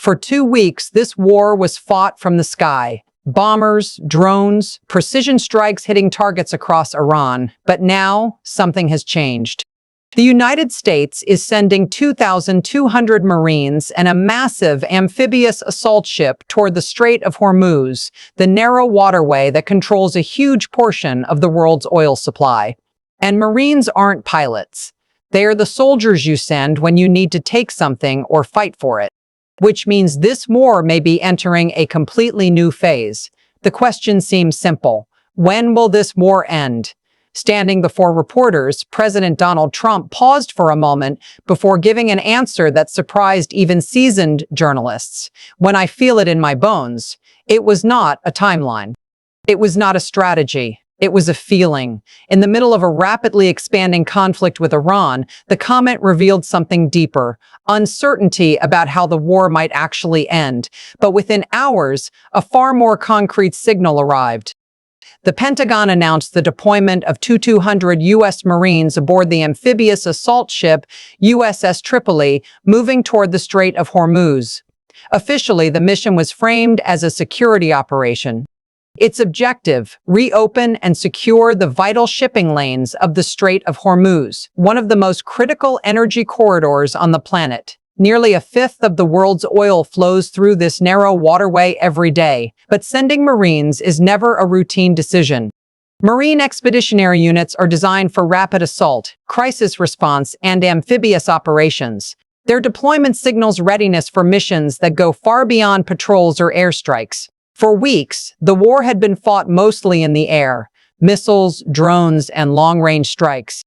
For 2 weeks, this war was fought from the sky. Bombers, drones, precision strikes hitting targets across Iran. But now, something has changed. The United States is sending 2,200 Marines and a massive amphibious assault ship toward the Strait of Hormuz, the narrow waterway that controls a huge portion of the world's oil supply. And Marines aren't pilots. They are the soldiers you send when you need to take something or fight for it. Which means this war may be entering a completely new phase. The question seems simple. When will this war end? Standing before reporters, President Donald Trump paused for a moment before giving an answer that surprised even seasoned journalists. When I feel it in my bones, it was not a timeline. It was not a strategy. It was a feeling. In the middle of a rapidly expanding conflict with Iran, the comment revealed something deeper, uncertainty about how the war might actually end. But within hours, a far more concrete signal arrived. The Pentagon announced the deployment of 200 U.S. Marines aboard the amphibious assault ship USS Tripoli, moving toward the Strait of Hormuz. Officially, the mission was framed as a security operation. Its objective, reopen and secure the vital shipping lanes of the Strait of Hormuz, one of the most critical energy corridors on the planet. Nearly a fifth of the world's oil flows through this narrow waterway every day, but sending Marines is never a routine decision. Marine expeditionary units are designed for rapid assault, crisis response, and amphibious operations. Their deployment signals readiness for missions that go far beyond patrols or airstrikes. For weeks, the war had been fought mostly in the air, missiles, drones, and long-range strikes.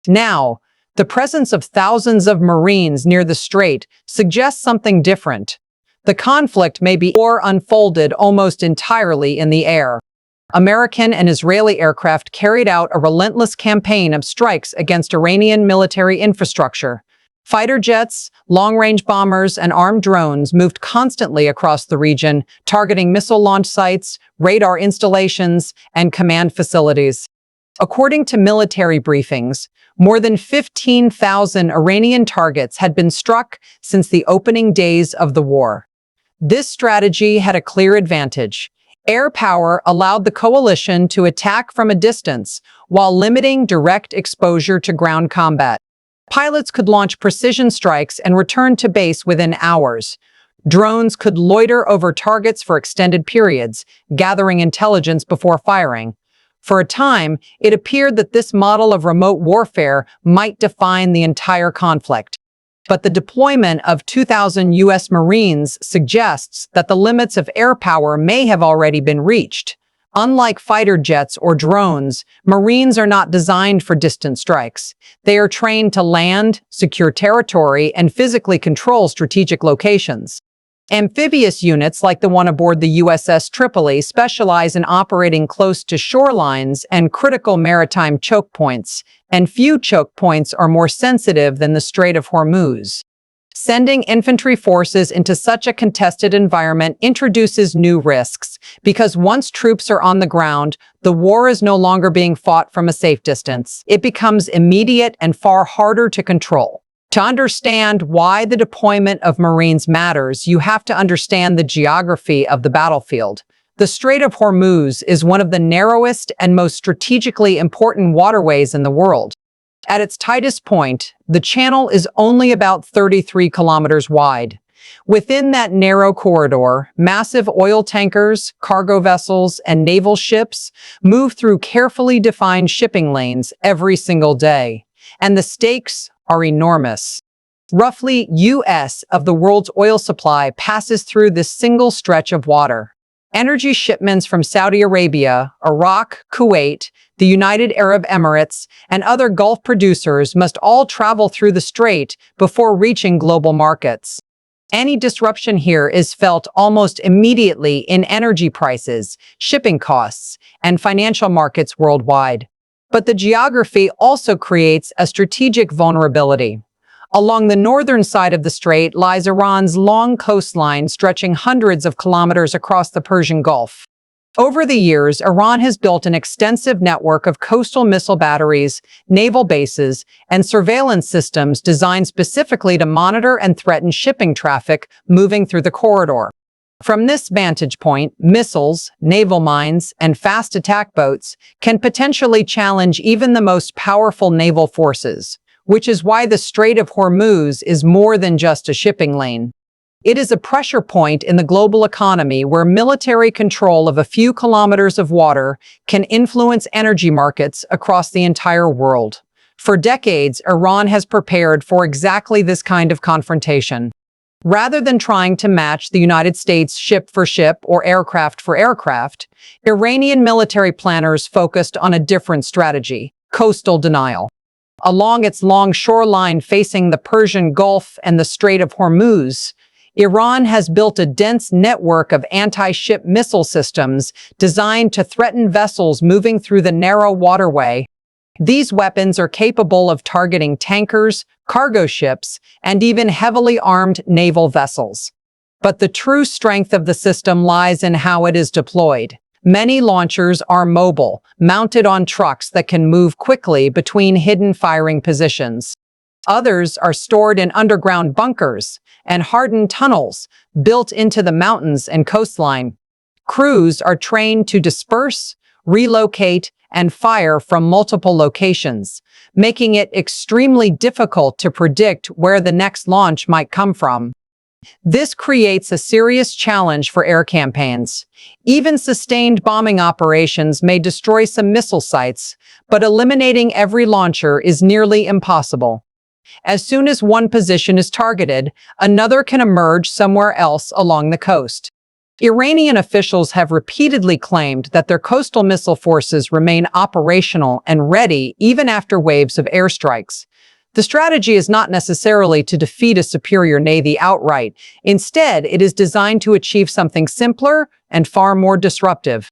Now, the presence of thousands of Marines near the strait suggests something different. The conflict may be or unfolded almost entirely in the air. American and Israeli aircraft carried out a relentless campaign of strikes against Iranian military infrastructure. Fighter jets, long-range bombers, and armed drones moved constantly across the region, targeting missile launch sites, radar installations, and command facilities. According to military briefings, more than 15,000 Iranian targets had been struck since the opening days of the war. This strategy had a clear advantage. Air power allowed the coalition to attack from a distance while limiting direct exposure to ground combat. Pilots could launch precision strikes and return to base within hours. Drones could loiter over targets for extended periods, gathering intelligence before firing. For a time, it appeared that this model of remote warfare might define the entire conflict. But the deployment of 2,000 U.S. Marines suggests that the limits of air power may have already been reached. Unlike fighter jets or drones, Marines are not designed for distant strikes. They are trained to land, secure territory, and physically control strategic locations. Amphibious units like the one aboard the USS Tripoli specialize in operating close to shorelines and critical maritime choke points, and few choke points are more sensitive than the Strait of Hormuz. Sending infantry forces into such a contested environment introduces new risks, because once troops are on the ground, the war is no longer being fought from a safe distance. It becomes immediate and far harder to control. To understand why the deployment of Marines matters, you have to understand the geography of the battlefield. The Strait of Hormuz is one of the narrowest and most strategically important waterways in the world. At its tightest point, the channel is only about 33 kilometers wide. Within that narrow corridor, massive oil tankers, cargo vessels, and naval ships move through carefully defined shipping lanes every single day. And the stakes are enormous. Roughly US of the world's oil supply passes through this single stretch of water. Energy shipments from Saudi Arabia, Iraq, Kuwait, the United Arab Emirates, and other Gulf producers must all travel through the strait before reaching global markets. Any disruption here is felt almost immediately in energy prices, shipping costs, and financial markets worldwide. But the geography also creates a strategic vulnerability. Along the northern side of the strait lies Iran's long coastline stretching hundreds of kilometers across the Persian Gulf. Over the years, Iran has built an extensive network of coastal missile batteries, naval bases, and surveillance systems designed specifically to monitor and threaten shipping traffic moving through the corridor. From this vantage point, missiles, naval mines, and fast attack boats can potentially challenge even the most powerful naval forces, which is why the Strait of Hormuz is more than just a shipping lane. It is a pressure point in the global economy where military control of a few kilometers of water can influence energy markets across the entire world. For decades, Iran has prepared for exactly this kind of confrontation. Rather than trying to match the United States ship for ship or aircraft for aircraft, Iranian military planners focused on a different strategy: coastal denial. Along its long shoreline facing the Persian Gulf and the Strait of Hormuz, Iran has built a dense network of anti-ship missile systems designed to threaten vessels moving through the narrow waterway. These weapons are capable of targeting tankers, cargo ships, and even heavily armed naval vessels. But the true strength of the system lies in how it is deployed. Many launchers are mobile, mounted on trucks that can move quickly between hidden firing positions. Others are stored in underground bunkers and hardened tunnels built into the mountains and coastline. Crews are trained to disperse, relocate, and fire from multiple locations, making it extremely difficult to predict where the next launch might come from. This creates a serious challenge for air campaigns. Even sustained bombing operations may destroy some missile sites, but eliminating every launcher is nearly impossible. As soon as one position is targeted, another can emerge somewhere else along the coast. Iranian officials have repeatedly claimed that their coastal missile forces remain operational and ready even after waves of airstrikes. The strategy is not necessarily to defeat a superior navy outright. Instead, it is designed to achieve something simpler and far more disruptive: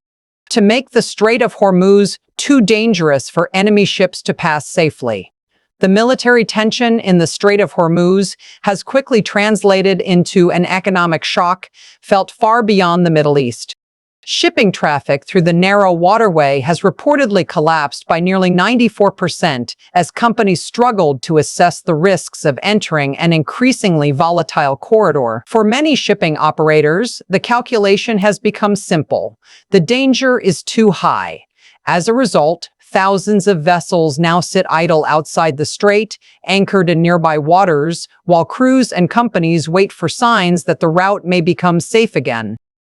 to make the Strait of Hormuz too dangerous for enemy ships to pass safely. The military tension in the Strait of Hormuz has quickly translated into an economic shock felt far beyond the Middle East. Shipping traffic through the narrow waterway has reportedly collapsed by nearly 94% as companies struggled to assess the risks of entering an increasingly volatile corridor. For many shipping operators, the calculation has become simple: the danger is too high. As a result, thousands of vessels now sit idle outside the strait, anchored in nearby waters, while crews and companies wait for signs that the route may become safe again.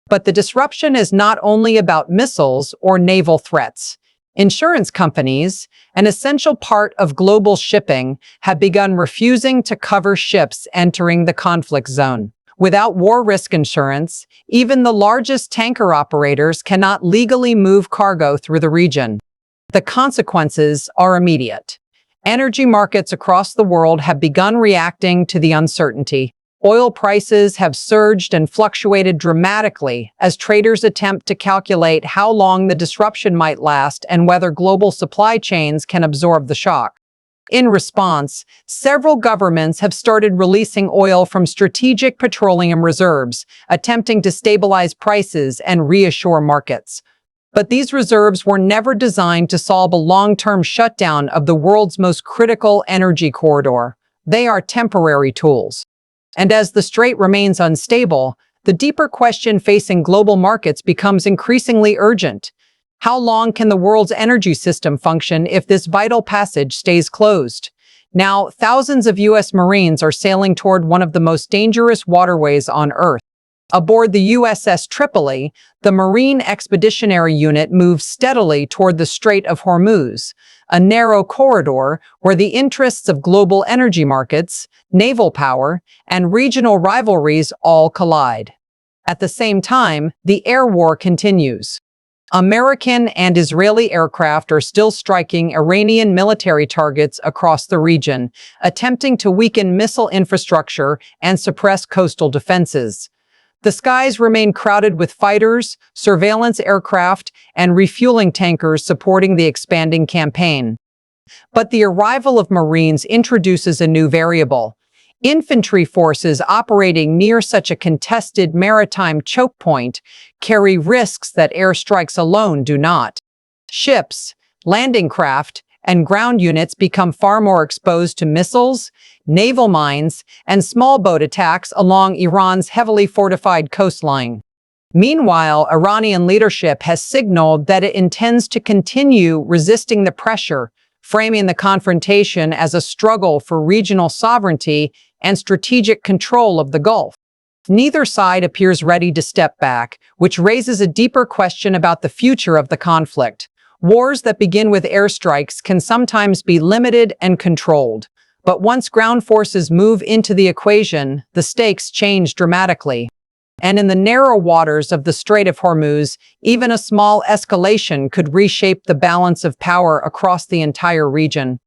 But the disruption is not only about missiles or naval threats. Insurance companies, an essential part of global shipping, have begun refusing to cover ships entering the conflict zone. Without war risk insurance, even the largest tanker operators cannot legally move cargo through the region. The consequences are immediate. Energy markets across the world have begun reacting to the uncertainty. Oil prices have surged and fluctuated dramatically as traders attempt to calculate how long the disruption might last and whether global supply chains can absorb the shock. In response, several governments have started releasing oil from strategic petroleum reserves, attempting to stabilize prices and reassure markets. But these reserves were never designed to solve a long-term shutdown of the world's most critical energy corridor. They are temporary tools. And as the strait remains unstable, the deeper question facing global markets becomes increasingly urgent. How long can the world's energy system function if this vital passage stays closed? Now, thousands of U.S. Marines are sailing toward one of the most dangerous waterways on Earth. Aboard the USS Tripoli, the Marine Expeditionary Unit moves steadily toward the Strait of Hormuz, a narrow corridor where the interests of global energy markets, naval power, and regional rivalries all collide. At the same time, the air war continues. American and Israeli aircraft are still striking Iranian military targets across the region, attempting to weaken missile infrastructure and suppress coastal defenses. The skies remain crowded with fighters, surveillance aircraft, and refueling tankers supporting the expanding campaign. But the arrival of Marines introduces a new variable. Infantry forces operating near such a contested maritime choke point carry risks that airstrikes alone do not. Ships, landing craft, and ground units become far more exposed to missiles, naval mines, and small boat attacks along Iran's heavily fortified coastline. Meanwhile, Iranian leadership has signaled that it intends to continue resisting the pressure, framing the confrontation as a struggle for regional sovereignty and strategic control of the Gulf. Neither side appears ready to step back, which raises a deeper question about the future of the conflict. Wars that begin with airstrikes can sometimes be limited and controlled, but once ground forces move into the equation, the stakes change dramatically. And in the narrow waters of the Strait of Hormuz, even a small escalation could reshape the balance of power across the entire region.